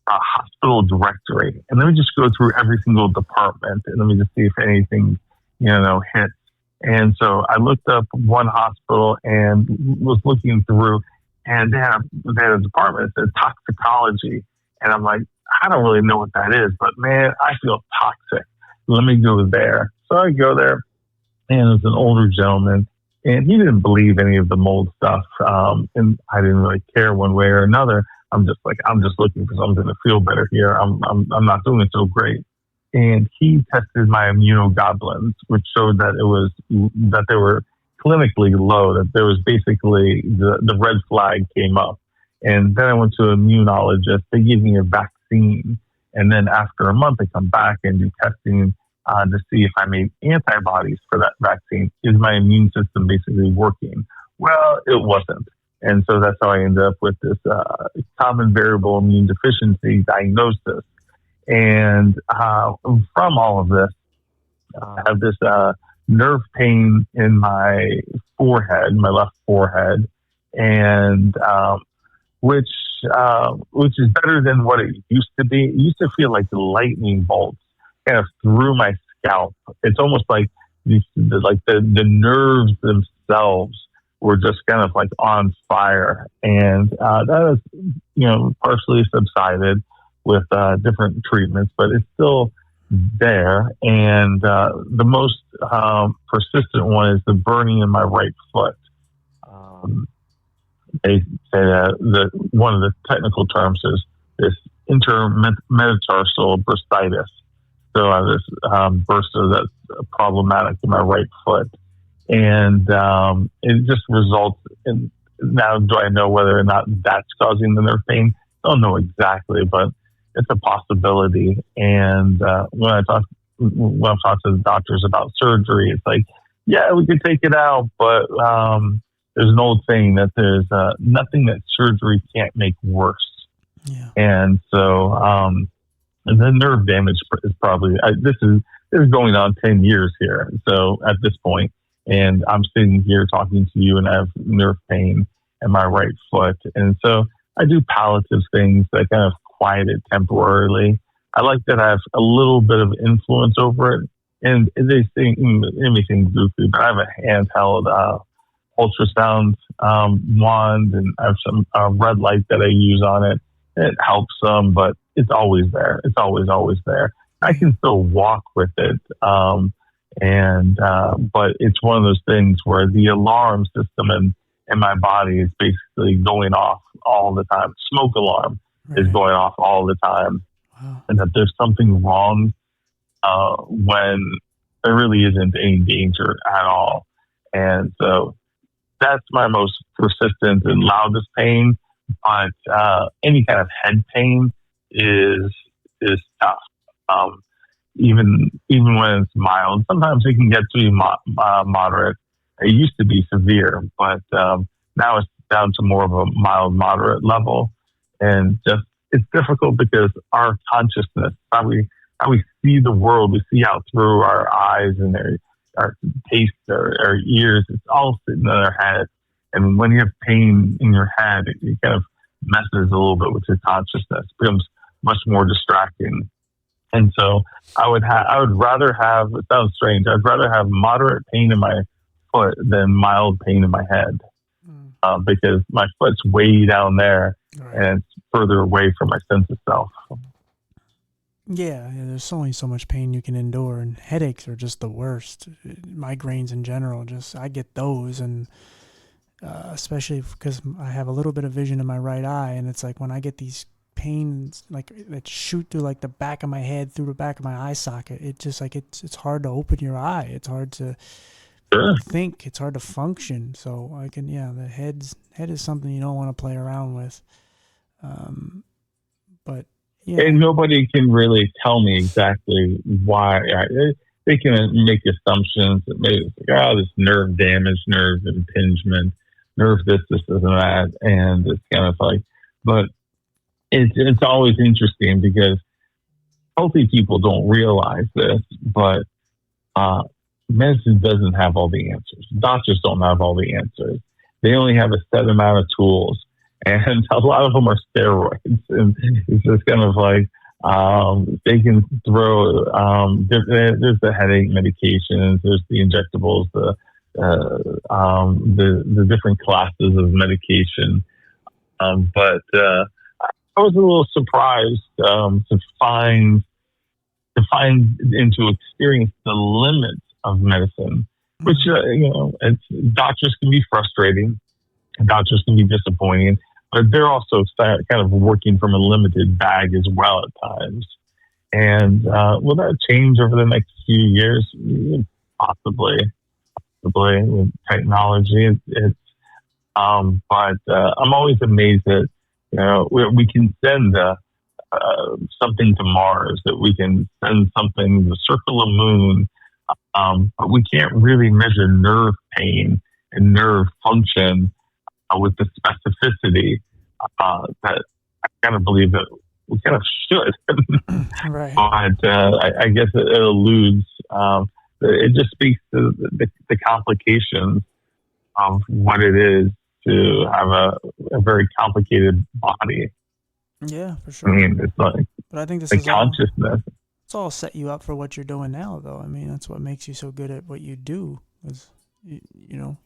Speaker 2: a hospital directory, and let me just go through every single department, and let me just see if anything, hits. And so I looked up one hospital and was looking through, and they had a department that said toxicology. And I'm like, I don't really know what that is, but man, I feel toxic. Let me go there. So I go there, and it was an older gentleman, and he didn't believe any of the mold stuff. And I didn't really care one way or another. I'm just looking for something to feel better here. I'm not doing so great. And he tested my immunoglobulins, which showed that they were clinically low, that there was basically the red flag came up. And then I went to an immunologist. They gave me a vaccine. And then after a month, I come back and do testing to see if I made antibodies for that vaccine. Is my immune system basically working? Well, it wasn't. And so that's how I ended up with this common variable immune deficiency diagnosis. And from all of this, I have this nerve pain in my forehead, my left forehead, and which is better than what it used to be. It used to feel like the lightning bolts kind of through my scalp. It's almost like the nerves themselves were just kind of like on fire, and that has partially subsided with different treatments, but it's still there. And the most persistent one is the burning in my right foot. They say that one of the technical terms is this intermetatarsal bursitis. So I have this bursa that's problematic in my right foot. And it just results in, now do I know whether or not that's causing the nerve pain? I don't know exactly, but it's a possibility. And when I talk to the doctors about surgery, it's like, yeah, we could take it out, but there's an old saying that there's nothing that surgery can't make worse.
Speaker 1: Yeah.
Speaker 2: And so the nerve damage is probably, this is going on 10 years here. So at this point, and I'm sitting here talking to you and I have nerve pain in my right foot. And so I do palliative things that kind of quiet it temporarily. I like that I have a little bit of influence over it. And they think anything goofy, but I have a handheld ultrasound wand, and I have some red light that I use on it. It helps some, but it's always there. It's always there. I can still walk with it. But it's one of those things where the alarm system in my body is basically going off all the time. Smoke alarm is going off all the time.
Speaker 1: Wow. And
Speaker 2: that there's something wrong when there really isn't any danger at all. And so that's my most persistent and loudest pain. But any kind of head pain is tough. Even when it's mild, sometimes it can get to be moderate. It used to be severe, but now it's down to more of a mild, moderate level. And just it's difficult because our consciousness, how we see the world, we see out through our eyes and our taste, our ears. It's all sitting in our head. And when you have pain in your head, it kind of messes a little bit with your consciousness. It becomes much more distracting. And so I would rather have, it sounds strange, I'd rather have moderate pain in my foot than mild pain in my head. Because my foot's way down there and it's further away from my sense of self.
Speaker 1: Yeah, there's only so much pain you can endure, and headaches are just the worst. Migraines in general, I get those, and especially because I have a little bit of vision in my right eye, and it's like when I get these pains like that shoot through like the back of my head, through the back of my eye socket, it just like it's hard to open your eye. It's hard to think. It's hard to function. So the head is something you don't want to play around with. But yeah,
Speaker 2: and nobody can really tell me exactly why. They can make assumptions that maybe it's like, this nerve damage, nerve impingement, nerve this, and that, and it's kind of like, but it's always interesting because healthy people don't realize this, but medicine doesn't have all the answers. Doctors don't have all the answers. They only have a set amount of tools, and a lot of them are steroids. And it's just kind of like they can throw. There's the headache medications. There's the injectables. The different classes of medication. But I was a little surprised to find and to experience the limits of medicine, which, doctors can be frustrating, doctors can be disappointing, but they're also kind of working from a limited bag as well at times. And will that change over the next few years? Possibly with technology. But I'm always amazed that, we can send something to Mars, that we can send something to circle the moon, but we can't really measure nerve pain and nerve function with the specificity that I kind of believe that we kind of should.
Speaker 1: Right.
Speaker 2: But I guess it alludes. It just speaks to the complications of what it is to have a very complicated body.
Speaker 1: Yeah, for
Speaker 2: I
Speaker 1: sure.
Speaker 2: mean, it's like
Speaker 1: But I think this
Speaker 2: the
Speaker 1: is all
Speaker 2: consciousness.
Speaker 1: it's all set you up for what you're doing now, though. I mean, that's what makes you so good at what you do. Is you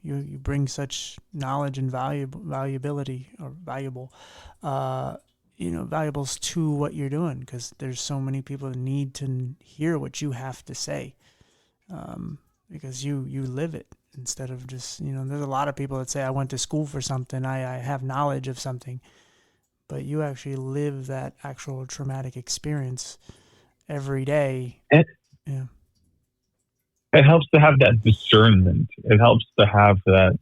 Speaker 1: bring such knowledge and valuability or valuable, valuables to what you're doing, because there's so many people that need to hear what you have to say, because you live it instead of just There's a lot of people that say I went to school for something, I have knowledge of something, but you actually live that actual traumatic experience every day.
Speaker 2: It,
Speaker 1: Yeah.
Speaker 2: it helps to have that discernment. It helps to have that.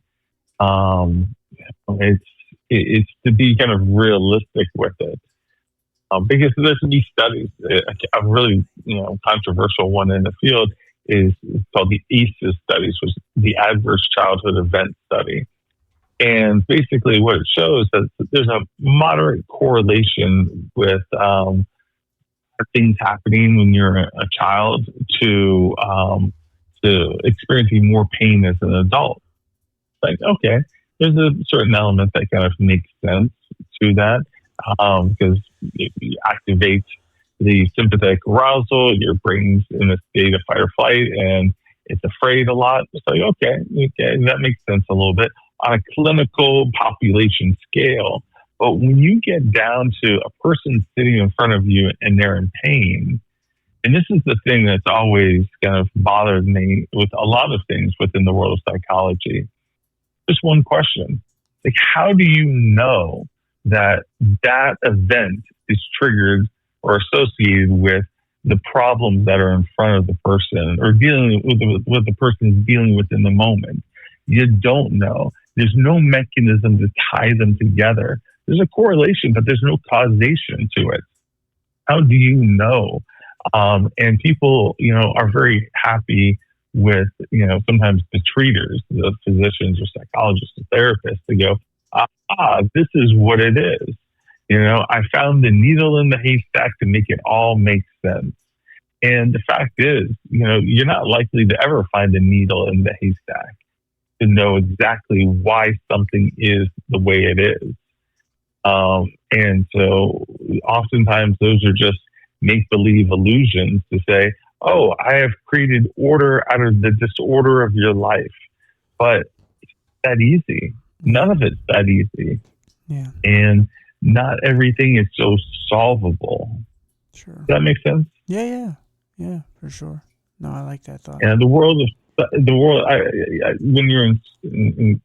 Speaker 2: It's to be kind of realistic with it, because there's these studies. A really controversial one in the field is called the ACEs studies, which is the Adverse Childhood Event Study. And basically, what it shows is that there's a moderate correlation with things happening when you're a child to experiencing more pain as an adult. Like, okay, there's a certain element that kind of makes sense to that, because it activates the sympathetic arousal. Your brain's in a state of fight or flight, and it's afraid a lot. It's like, okay, that makes sense a little bit on a clinical population scale. But when you get down to a person sitting in front of you and they're in pain, and this is the thing that's always kind of bothered me with a lot of things within the world of psychology. Just one question. Like, how do you know that event is triggered or associated with the problems that are in front of the person, or dealing with what the person is dealing with in the moment? You don't know. There's no mechanism to tie them together. There's a correlation, but there's no causation to it. How do you know? And people, are very happy with, sometimes the treaters, the physicians or psychologists or therapists, to go, this is what it is. I found the needle in the haystack to make it all make sense. And the fact is, you're not likely to ever find a needle in the haystack to know exactly why something is the way it is. And so oftentimes those are just make-believe illusions to say, oh, I have created order out of the disorder of your life. But it's that easy. None of it's that easy.
Speaker 1: Yeah.
Speaker 2: And not everything is so solvable.
Speaker 1: Sure.
Speaker 2: Does that make sense?
Speaker 1: Yeah, for sure. No, I like that thought.
Speaker 2: And the world, when you're in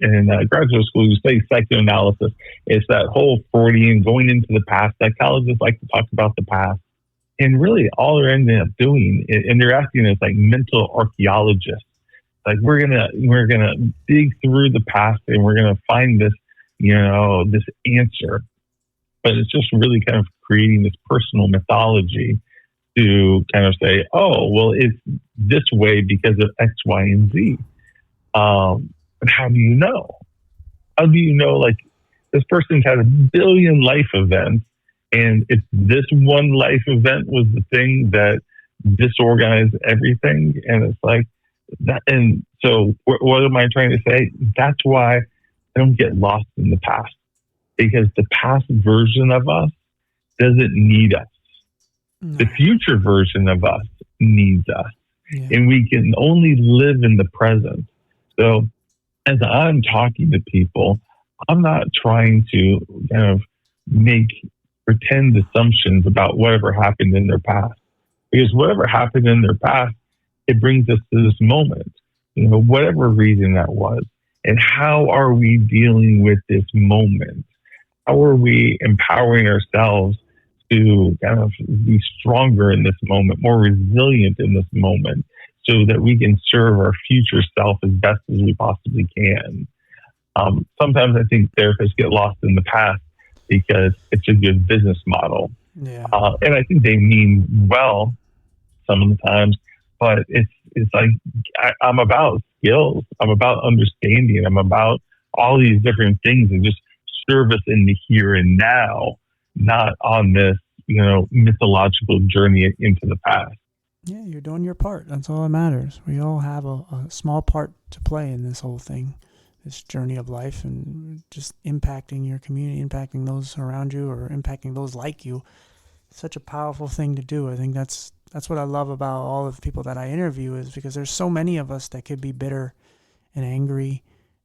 Speaker 2: graduate school, you study psychoanalysis. It's that whole Freudian going into the past. Psychologists like to talk about the past. And really all they're ending up doing, and they're acting as like mental archaeologists. Like, we're gonna dig through the past and we're gonna find this, this answer. But it's just really kind of creating this personal mythology to kind of say, oh, well, it's this way because of X, Y, and Z. But how do you know? How do you know, like, this person's had a billion life events, and if this one life event was the thing that disorganized everything, and it's like that. And so what am I trying to say? That's why I don't get lost in the past, because the past version of us doesn't need us.
Speaker 1: No.
Speaker 2: The future version of us needs us.
Speaker 1: Yeah.
Speaker 2: And we can only live in the present. So as I'm talking to people, I'm not trying to kind of make pretend assumptions about whatever happened in their past. Because whatever happened in their past, it brings us to this moment, whatever reason that was. And how are we dealing with this moment? How are we empowering ourselves to kind of be stronger in this moment, more resilient in this moment, so that we can serve our future self as best as we possibly can? Sometimes I think therapists get lost in the past because it's a good business model.
Speaker 1: Yeah.
Speaker 2: And I think they mean well some of the times, but it's like I'm about skills. I'm about understanding. I'm about all these different things and just serve us in the here and now, not on this, mythological journey into the past.
Speaker 1: Yeah, you're doing your part. That's all that matters. We all have a small part to play in this whole thing, this journey of life, and just impacting your community, impacting those around you, or impacting those like you. It's such a powerful thing to do. I think that's what I love about all of the people that I interview, is because there's so many of us that could be bitter and angry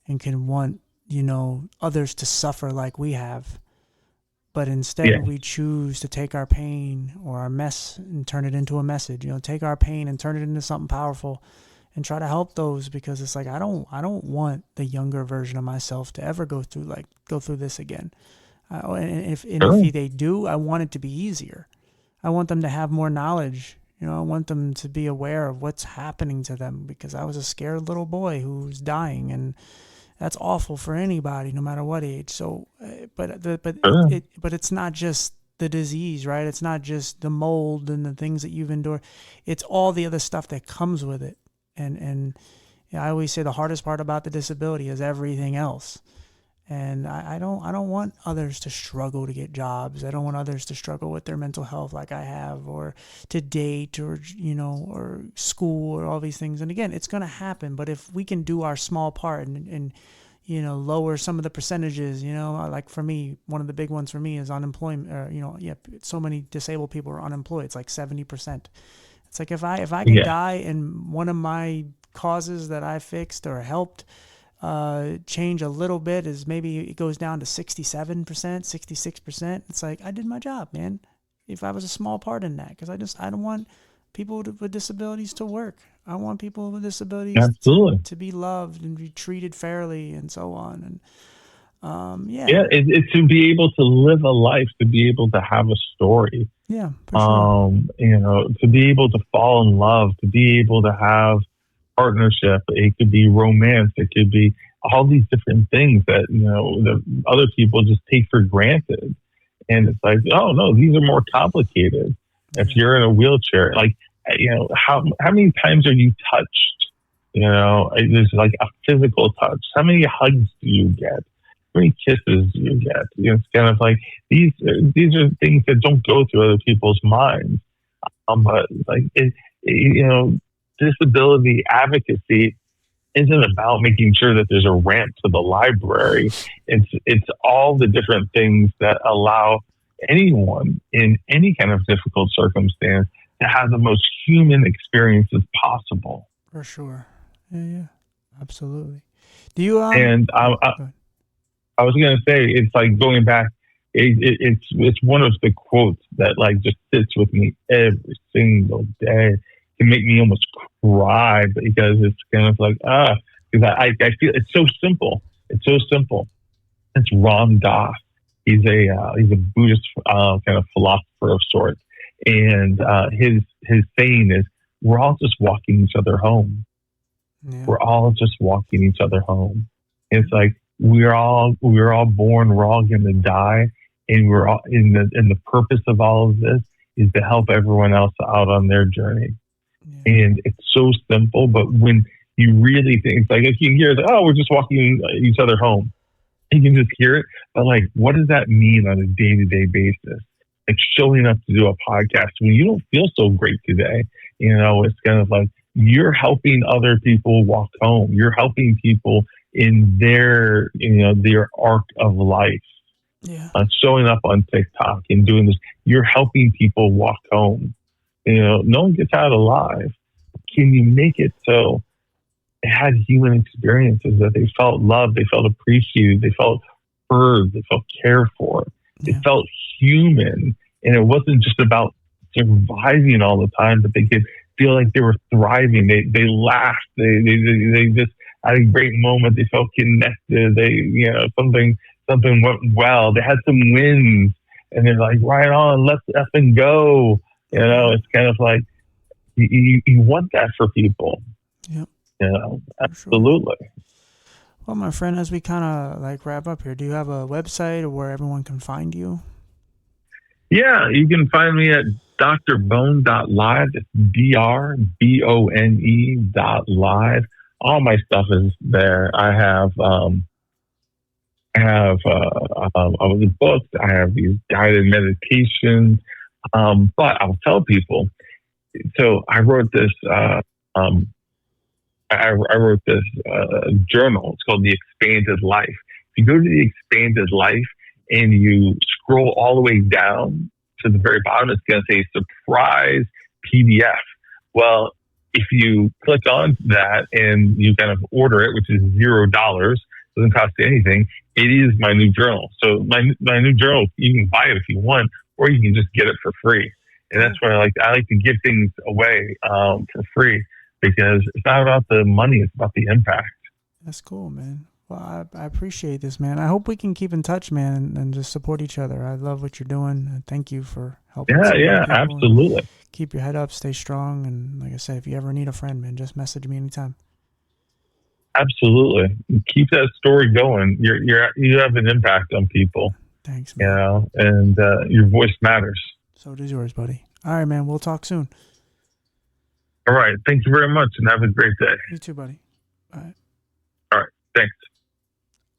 Speaker 1: and can want, others to suffer like we have. But instead, we choose to take our pain or our mess and turn it into a message. Take our pain and turn it into something powerful, and try to help those, because it's like I don't want the younger version of myself to ever go through this again. And if they do, I want it to be easier. I want them to have more knowledge. I want them to be aware of what's happening to them, because I was a scared little boy who's dying, and that's awful for anybody, no matter what age. So, but it's not just the disease, right? It's not just the mold and the things that you've endured. It's all the other stuff that comes with it. And I always say the hardest part about the disability is everything else. And I don't want others to struggle to get jobs. I don't want others to struggle with their mental health like I have, or to date, or or school, or all these things. And again, it's going to happen. But if we can do our small part and lower some of the percentages, like for me, one of the big ones for me is unemployment. So many disabled people are unemployed. It's like 70%. It's like if I can die, and one of my causes that I fixed or helped change a little bit is maybe it goes down to 67%, 66%. It's like I did my job, man. If I was a small part in that, because I don't want people with disabilities to work. I want people with disabilities to be loved and be treated fairly, and so on. And
Speaker 2: it's to be able to live a life, to be able to have a story.
Speaker 1: Yeah, for sure.
Speaker 2: To be able to fall in love, to be able to have partnership. It could be romance. It could be all these different things that, the other people just take for granted. And it's like, oh no, these are more complicated. If you're in a wheelchair, like, how many times are you touched? There's like a physical touch. How many hugs do you get? How many kisses do you get? It's kind of like these are things that don't go through other people's minds. But like disability advocacy isn't about making sure that there's a ramp to the library. It's all the different things that allow anyone in any kind of difficult circumstance to have the most human experiences possible.
Speaker 1: For sure. Yeah, absolutely. Do you?
Speaker 2: And I was going to say, it's like going back. It's one of the quotes that like just sits with me every single day. Can make me almost cry, because it's kind of like because I feel it's so simple. It's so simple. It's Ram Dass. He's a Buddhist kind of philosopher of sorts, and his saying is, "We're all just walking each other home. Yeah. We're all just walking each other home." And it's like we're all born. We're all going to die, and we're all in the purpose of all of this is to help everyone else out on their journey. Yeah. And it's so simple, but when you really think, it's like, if you hear, we're just walking each other home, you can just hear it. But like, what does that mean on a day-to-day basis? Like showing up to do a podcast when you don't feel so great today, it's kind of like you're helping other people walk home. You're helping people in their arc of life. Yeah. Showing up on TikTok and doing this, you're helping people walk home. No one gets out alive. Can you make it so they had human experiences, that they felt loved, they felt appreciated, they felt heard, they felt cared for, they felt human, and it wasn't just about surviving all the time, but they could feel like they were thriving. They laughed. They just had a great moment. They felt connected. Something went well. They had some wins, and they're like, right on, let's effing go. It's kind of like you want that for people. Yep. Absolutely.
Speaker 1: Sure. Well, my friend, as we kind of like wrap up here, do you have a website or where everyone can find you?
Speaker 2: Yeah, you can find me at drbone.live. It's DRBONE.live. All my stuff is there. I have I have other books. I have these guided meditations. But I'll tell people. So I wrote this. Um, I wrote this journal. It's called The Expanded Life. If you go to The Expanded Life and you scroll all the way down to the very bottom, it's going to say surprise PDF. Well, if you click on that and you kind of order it, which is $0, doesn't cost you anything, it is my new journal. So my new journal, you can buy it if you want, or you can just get it for free. And that's why I like to give things away for free, because it's not about the money, it's about the impact.
Speaker 1: That's cool, man. Well, I appreciate this, man. I hope we can keep in touch, man, and just support each other. I love what you're doing. And thank you for helping.
Speaker 2: Yeah, absolutely.
Speaker 1: Keep your head up, stay strong, and like I said, if you ever need a friend, man, just message me anytime.
Speaker 2: Absolutely. Keep that story going. You have an impact on people.
Speaker 1: Thanks, man.
Speaker 2: You know, and your voice matters.
Speaker 1: So does yours, buddy. All right, man. We'll talk soon.
Speaker 2: All right. Thank you very much, and have a great day.
Speaker 1: You too, buddy. All right.
Speaker 2: All right. Thanks.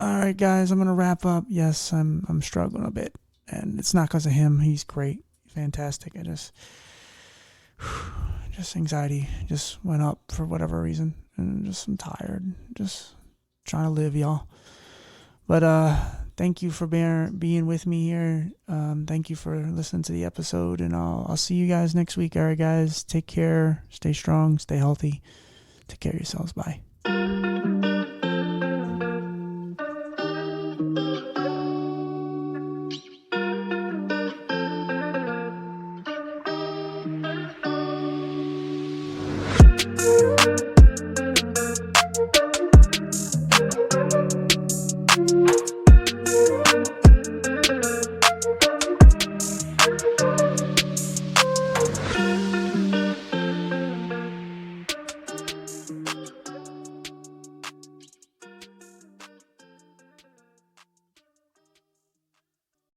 Speaker 1: All right, guys. I'm gonna wrap up. Yes, I'm struggling a bit, and it's not because of him. He's great, fantastic. I just anxiety just went up for whatever reason, and I'm tired. Just trying to live, y'all. But thank you for being with me here. Thank you for listening to the episode, and I'll see you guys next week. All right, guys, take care, stay strong, stay healthy, take care of yourselves. Bye.